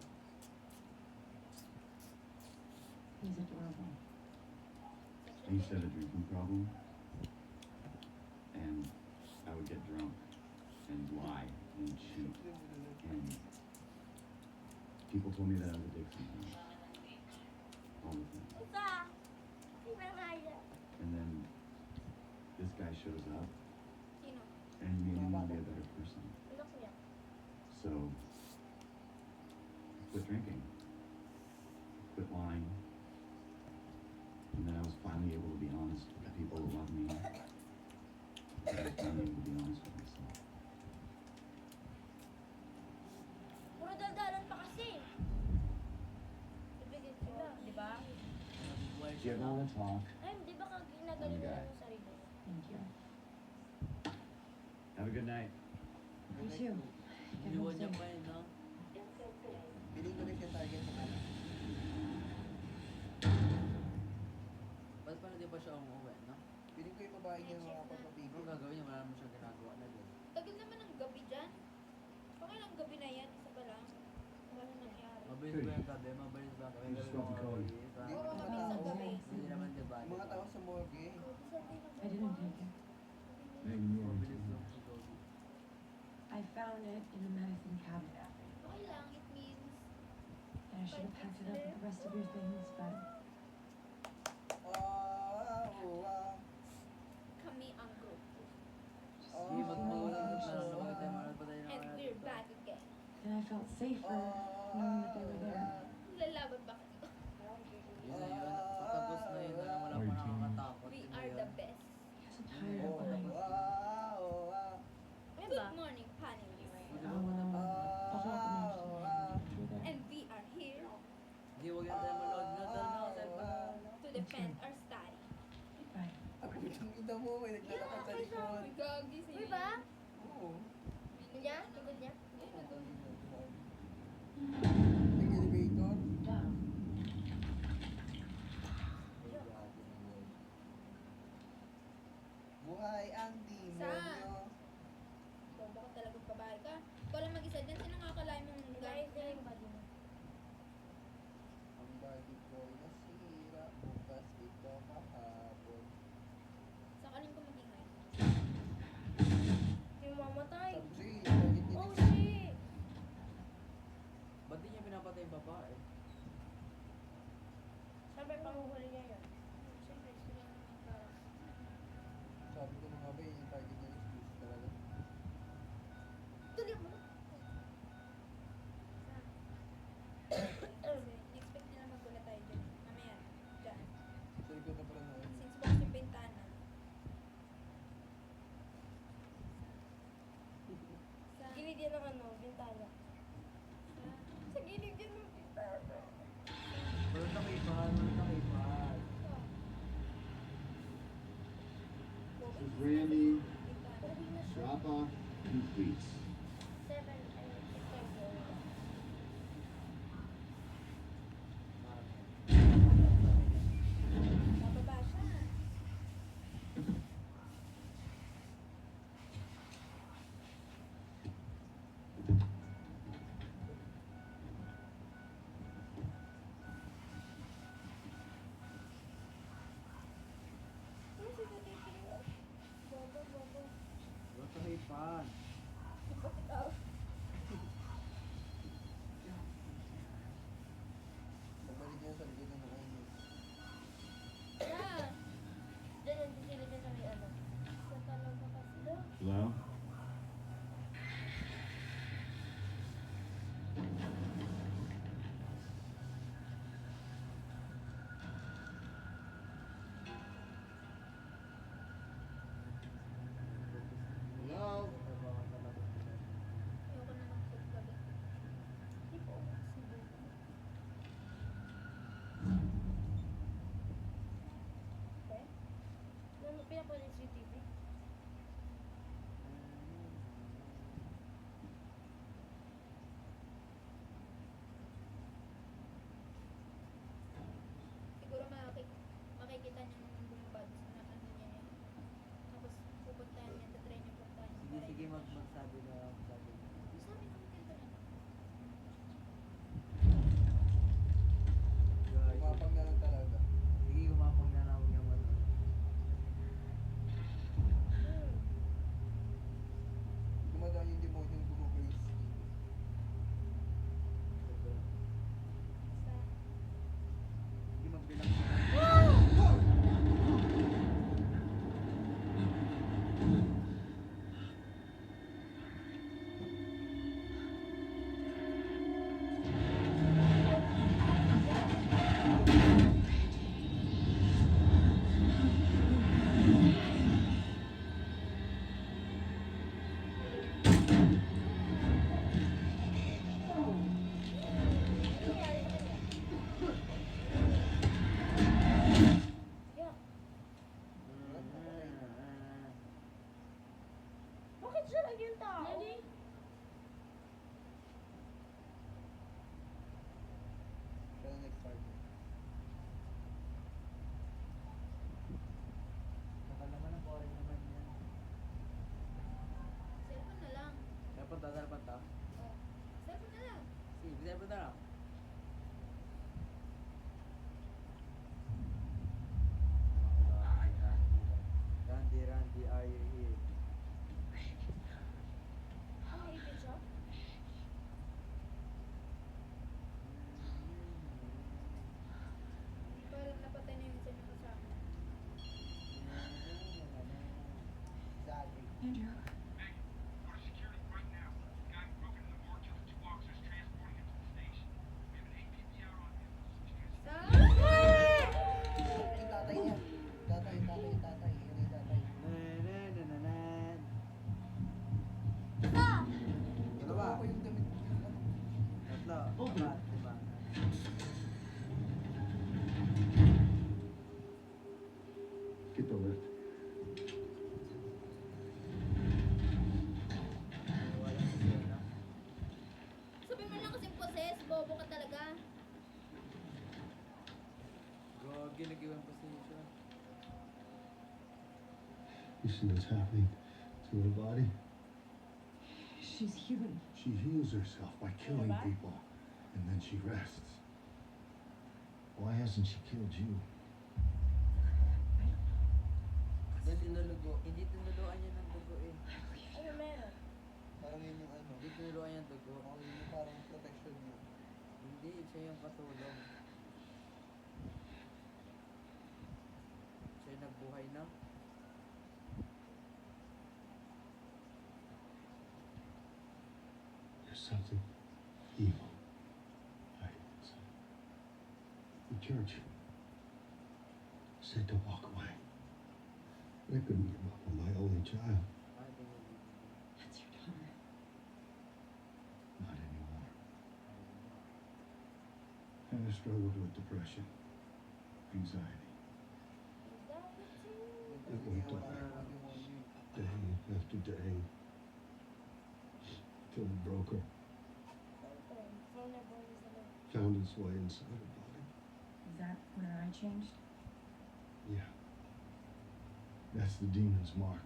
He's adorable. I used to have a drinking problem, and I would get drunk and lie and cheat, and people told me that I was a dick sometimes. All the time. Isa. Ibang haya. And then this guy shows up, Sino? and he made me want to be a better person. Anak niya. So, quit drinking, quit lying, and then I was finally able to be honest with the people who love me. I was finally able to be honest with myself. Puro daldalan pa kasi. Ibigay sila, di ba? Nabubuhay Do siya you ever na. want to talk? Ay, di ba kag ginagaling mo yung sarili mo? Thank you. Have a good night. You too. Get Iniwan home niya safe. pa eh, no? Piling ko rin siya target sa kanan. Ba't pala di pa siya umuwi, no? Piling ko yung babae niya mga Ano pagpapigil. gagawin niya? Wala naman siyang ginagawa na din. Tagal naman ng gabi dyan. Pangilang gabi na yan, isa pa lang. Wala nangyari. Mabilis ba yung gabi? Mabilis ba? May Just gabi got the mga code. mabilis, ha? Hindi Oo, mga mabilis ang tao. gabi. Hindi naman, di ba? Yung mga tao sa morgue. I didn't take it. Megan, you are Mabilis lang si Gogi. I found it in the medicine cabinet. Okay lang, it means And I should have packed it up with the rest of your things, but kami ang group. Sige, magpaulan na lang. Huwag tayo mahal pa tayo ng And ano we're dito. back again. then I felt safer knowing that they were there. Lalaban ba kayo? Yun na yun. Patagos na yun na lang. Wala pa nakakatakot. We Yun na are yun. the best. I'm so tired of lying. Ano Good ba? morning, panelists. Hindi mo na ba? I'll drop a message to you there. And we are here Hindi, huwag yan tayo manood na tayo. to defend our study. Bye. Ang ina mo, may naglalakad sa likod. Uy, gagi si Uy ba? Oo. Niya? Tugod niya? Nag-elevator. Dumb. Buhay ang demonyo. Ikaw baka talagang babae ka. Ikaw lang mag-isa dyan. Sino nakakalain mong Guys, gamit na niya? yung body mo. Ang body ko nasira, bukas ito kahapon. Sakaling ko mag-ingay. Yung mamatay. Sabi ko sa'yo, bakit Oh hindi? shit! takipan, walang takipan. This is Randy. Drop off complete. 7, ay, 6 Bababa siya. Ano si Tatiyo? Bobo, bobo. Walang takipan. Ikaw. Babalik niya sa likod ng kainin. Yan. Diyan yung tisilid niya sa may ano. Sa talaga kasi daw. Hello? Hello? Ayoko na ng food gabi. Hindi po. Sige. Okay. Pinapanood yung CCTV. Siguro makikita niya nung bumabad na ano niya yun. Tapos pupuntahan niya, tatry niya puntahan niya. Sige, sige, magsabi na lang. Sabi. Sabi naman kayo ba na? Guys, Umapang na lang talaga. sige, umapang na lang yung ano. Gumadaan yung demote yung gumugol. Sige, magbilang. Yeah. Bakit siya lagi yung tao? Siya na nag-start. Nakal naman ang boring naman yan. Cellphone na lang. Dapat ta, dapat ta. Oh. Cellphone na lang. Sige, dapat na lang. Randy, Randy, are you here? Ano ipin siya? Hindi ko alam napatay na yung isa niya kasama. Daddy. Andrew, Our security right now. Guy broke into the morgue, killed the 2 officers, transporting him to the station. We have an APB out on him. Yung tatay niya. Tatay. Yan yung tatay. Nananananan. Ah! Dalawa. Ako yung damit. Yung ano. Tatlo. Apat, diba? Get the lift. Wala na sila. Sabi mo lang kasing possess, bobo ka talaga. Gogi, nag-iwan pa siya. You see what's happening to her body? she's human. She heals herself by killing people, and then she rests. Why hasn't she killed you? Dahil tinulugo. Hindi tinuluan niya ng dugo eh. Ano meron? Parang yun yung ano. Hindi tinuluan niya ng dugo. Parang yun yung parang protection niya. Hindi, siya yung katulong. Siya yung nagbuhay na. There's something evil hiding inside. The church said to walk away. I couldn't give up on my only child. Ah, tinulugo. That's your daughter. Not anymore. I And I struggled with depression, anxiety. It went on day after day till it broke her, found its way inside her body. Is that when her eye changed? Yeah. That's the demon's mark.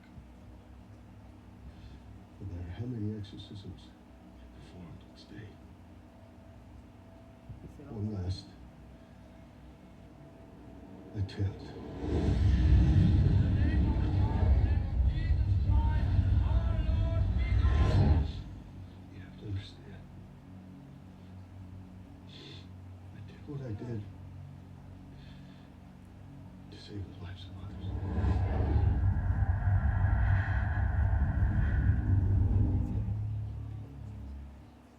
No matter how many exorcisms I performed, it stayed. One last attempt. You have to understand. I did what I did to save the lives of others.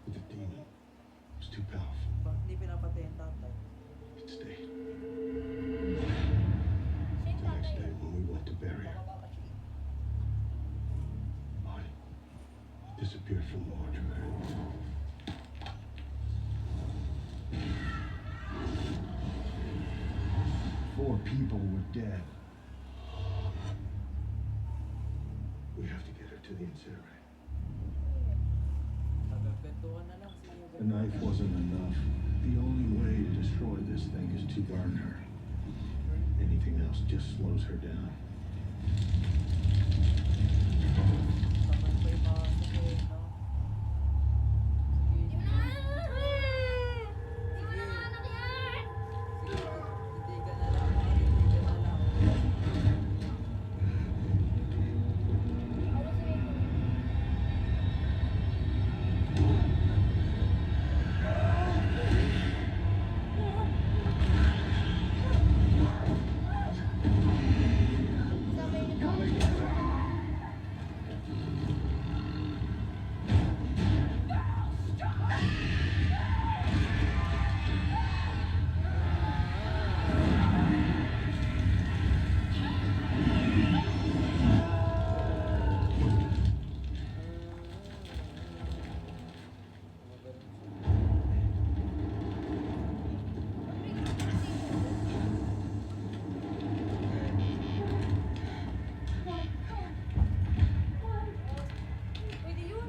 But the demon was too powerful. Bakit hindi pinapatay yung tatay? It stayed. Same The next tatay. day when we went to bury her, Bonnie disappeared from the mortuary. Four people were dead. We have to get her to the incinerator. Nagagkantuhan na lang. The knife wasn't enough. The only way to destroy this thing is to burn her. Anything else just slows her down. Sabay pa yung mga sakit, no? Di mo na Di mo na nga anak yan! Titigan na lang, titigan na lang. Ano si Rico? Sabay nito. Pwede yun.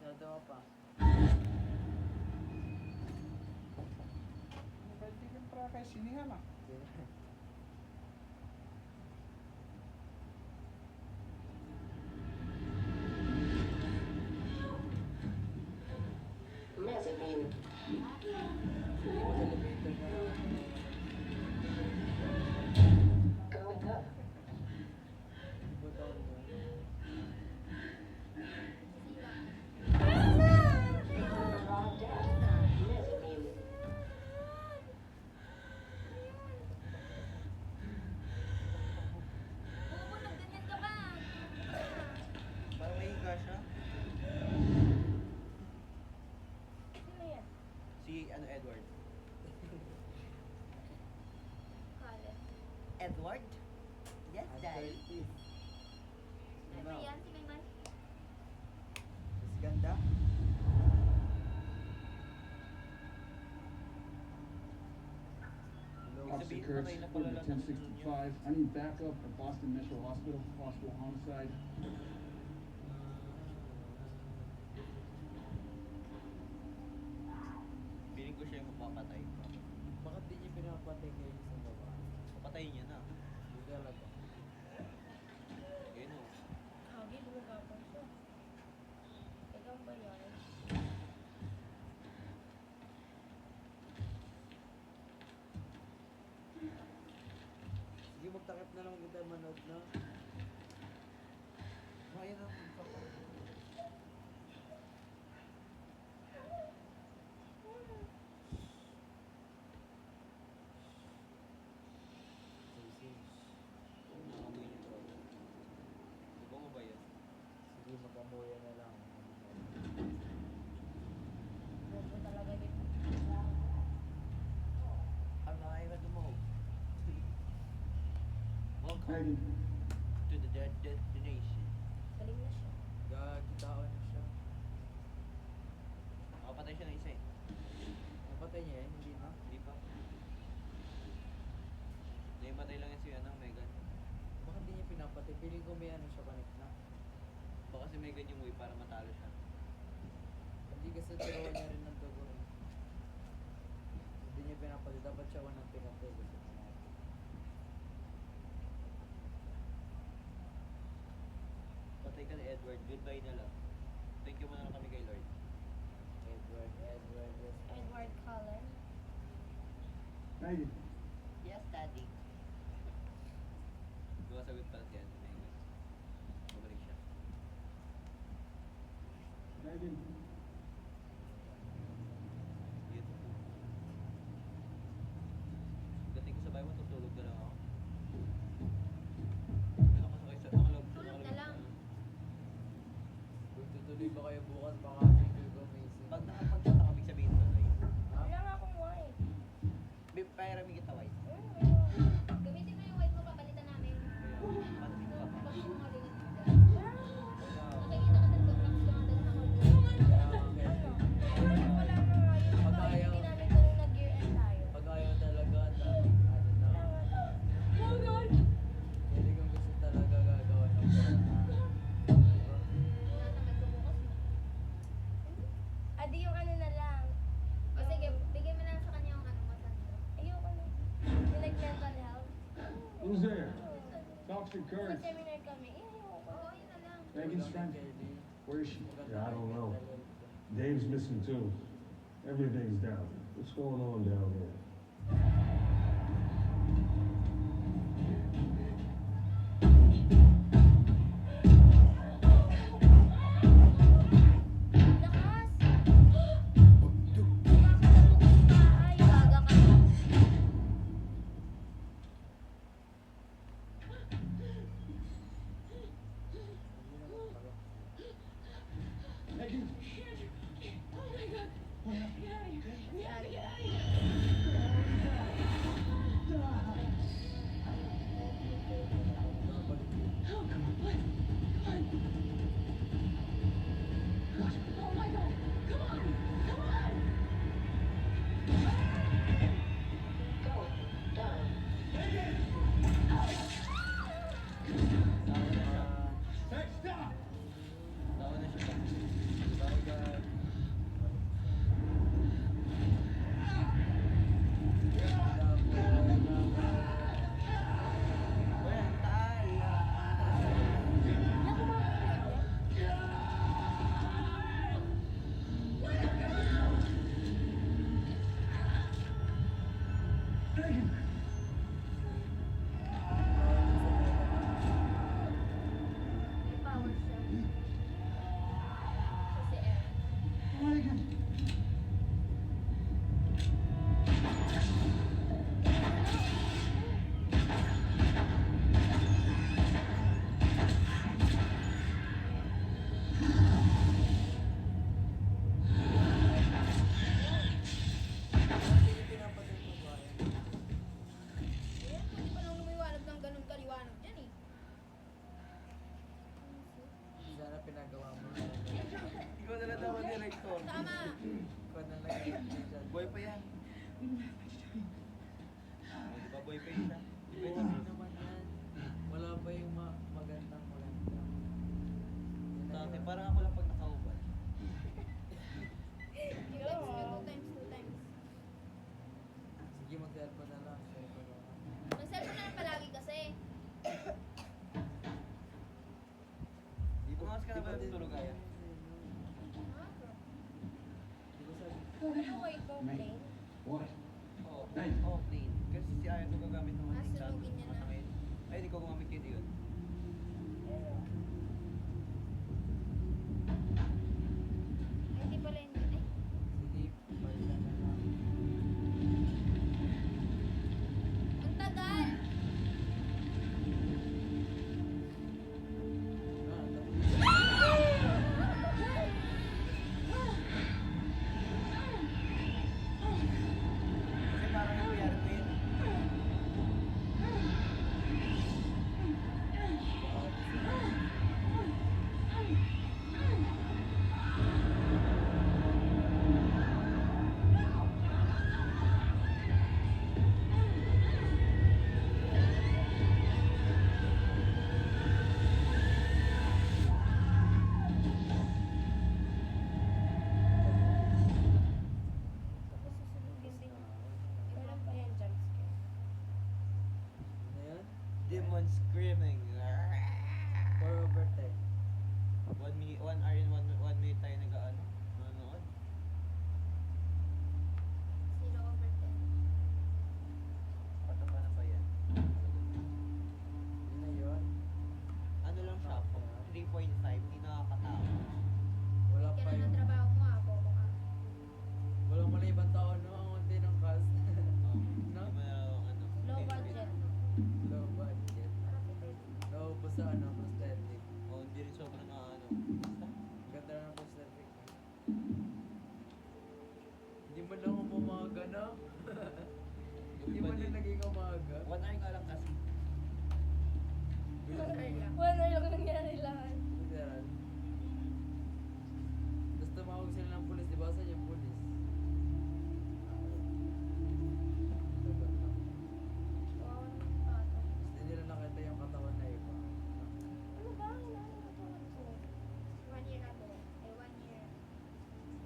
Nadawa pa. Kaibigan para kay sinihan ah. Mag-elevator na lang. Iba daw yun. Bobo, nagganyan ka ba? Parang may higa siya. Sino yan? Si Edward. Kale. Edward? Yes, Daddy. Ano yan? Si Mayman? Mas ganda. Officer Kurtz, Flight 1065. I need backup at Boston Metro Hospital, possible homicide. Feeling ko siya yung magpapatay. Bakit di niya pinapatay kayo sa baba? Papatayin niya na. Hindi talaga. Ayun o. Hagi, lumagapan siya. Ikaw ba yan? Sige, magtakip na lang kita manood na. Kaya na. Nakamoy niya to. Diba mo ba yun? Sige, mag-amuya na lang. Bobo talaga dito. Ang nakaiba dumahog. Welcome Megan, to the destination. Galing na siya. Gagi. Pinatay niya yan, hindi na. Hindi pa. Naimatay lang yan si Megan. Baka hindi niya pinapatay. Piling ko may ano siya connect na. Baka si Megan yung way para matalo siya. Hindi kasi tirawan niya rin ng dugo. Hindi niya pinapatay. Dapat siya unang pinatay kasi pinatay. Patay ka ni Edward. Goodbye na lang. Thank you muna lang kami kay Lord. Edward, yes. Edward Cullen. Megan, Yes, Daddy. Sumasagot pala si Megan. Bumalik siya. Megan, Yun. Dating ko sa bahay mo, tutulog na lang ako. Nakasakay sa nakalog. Tulog na lang. Kung tutuloy ba kayo bukas, baka figure ko amazing. Pag nakapagtata kami sabihin ko na yun. Wala nga akong white. Pairami kita, White. Gamitin mo yung white mo, papalitan namin. Paano dito ka pa? Pag yung mga limit mo dyan. Wala. Nakikita ka talaga, promise ko nga dala ako. Wala na nga yun. Pag Baka ayaw. hindi namin ganun nag-year end tayo. Pag ayaw talaga, dami, ano na. Oh God! Hindi kong gusto talaga gagawa ng pera. Tinatamad ko bukas mo. Adi yung ano na lang. O sige, bigay mo na lang sa kanya yung ano mo, Sandro. Ayoko na. Yung like mental health. who's there? Toxic Courage. Mag-seminar kami. Ayoko. Oo, yun na lang. Megan's friend. Where is she? Yeah, I don't know. Dave's missing too. Everything's down. What's going on down here? Lakas! Ay, baga ka. Megan, Hey, stop! Tawa na siya. Bye, Megan! May power siya. Siya si Aaron. Megan! Hindi pinapatay ko ba? Hindi pa lang lumiwanag ng ganun kaliwanag dyan eh. Sana pinagawa mo. Ikaw na lang daw ang director. Tama. Ikaw na nag-i-envision. Boy pa yan. Di ba boy pa yun siya? Di ba Oo, yun? hindi naman yan. Wala pa yung magandang maganda. Yun Sa na akin, yun. parang ako lang pag nakaubad. I-flex nyo 2 times. Sige, mag-cellphone na lang. Cellphone na lang. Mag-cellphone na lang palagi kasi. Bukas ka na ba tutulog kaya? Ah, bro. Di ba sabi? Ano white ko plain? what? Oo. Ay. Oo, plain. Kasi si Aya ko gagamit ng Ah, ating sunugin niya na. matangin. Ay, di ko gumamit kayo yun. Hindi pala yun yun eh. Sige, palitan na lang. Ang tagal! Kasi parang yung nangyari ko yun. Baka demon screaming. 4/10. 1 hour and 1 minute tayo nag-ano? Nanonood. 0/10. Pato pa na ba yan? Yun na yun. Ano lang siya? 3.5. Hindi nakakatawa. Wala Kaya pa na yun. trabaho mo ah, bobo ka. Walang mali ibang taon, no? Ang unti ng cast. Hindi mo na ano. Low hindi- budget. Low budget. Naubos sa ano, prosthetic. Oh, hindi rin sobrang na ano. Basta. Ganda na ng prosthetic. Hindi mo lang umaga, no? Hindi mo na naging umaga. 1 hour nga lang kasi. 1 hour lang nangyari lahat. Literal. Tapos tumawag sila ng pulis, di ba? Saan yung pulis? Lagot na. Kawawa naman yung bata. Tapos di nila nakita yung katawan na iba. Ano ba? Kailangan ko to. 1 year ago. 1 year.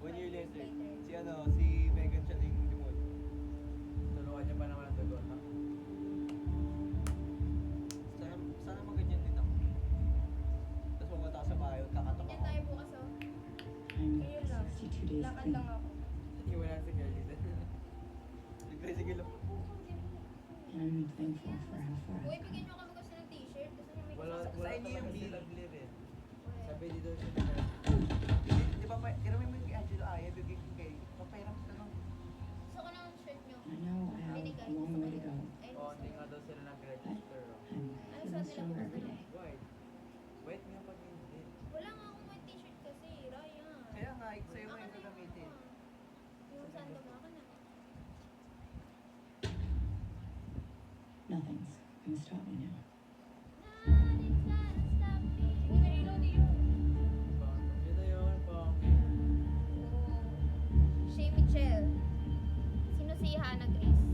1 year later. Si ano, si Megan siya yung demon. Tulungan niya pa naman ang dagot, no? Sana maganyan din ako. Tapos pumunta ako sa bahay, kakatok Yan ako. tayo bukas oh. I'm Ayun lang. 62 days Lakad clean. lang ako. Iwan na si Kelly din. Sige lang. And I'm thankful for how far Uy, I've bigyan come. nyo kami kasi ng t-shirt. Gusto nyo may Wala, kasama wala Sa inyo yung talaga si deal. Lovely rin. Uy. Sabi dito siya nila. Di ba, iramin mo yung kay Angelo Aya, bigay ko kay, papairam ka lang. Gusto ko ng shirt nyo. I know I have Binigay. a long Gusto ko way to go. yun. Ayun, Oo, gusto hindi ko. nga daw sila nag-register. oh. I'm Ay, feeling saan nila stronger bukas every na? day. White. White nga pag hindi. Wala nga akong white t-shirt kasi, Ryan. Kaya nga, sa'yo mo Akin yung na gagamitin. Yung sando mo, akin na. Nothing's gonna stop me now. Nothing's gonna stop me. Hindi na reload yun. Yun na yun, pang. Shay Michelle. Sino si Hannah Grace?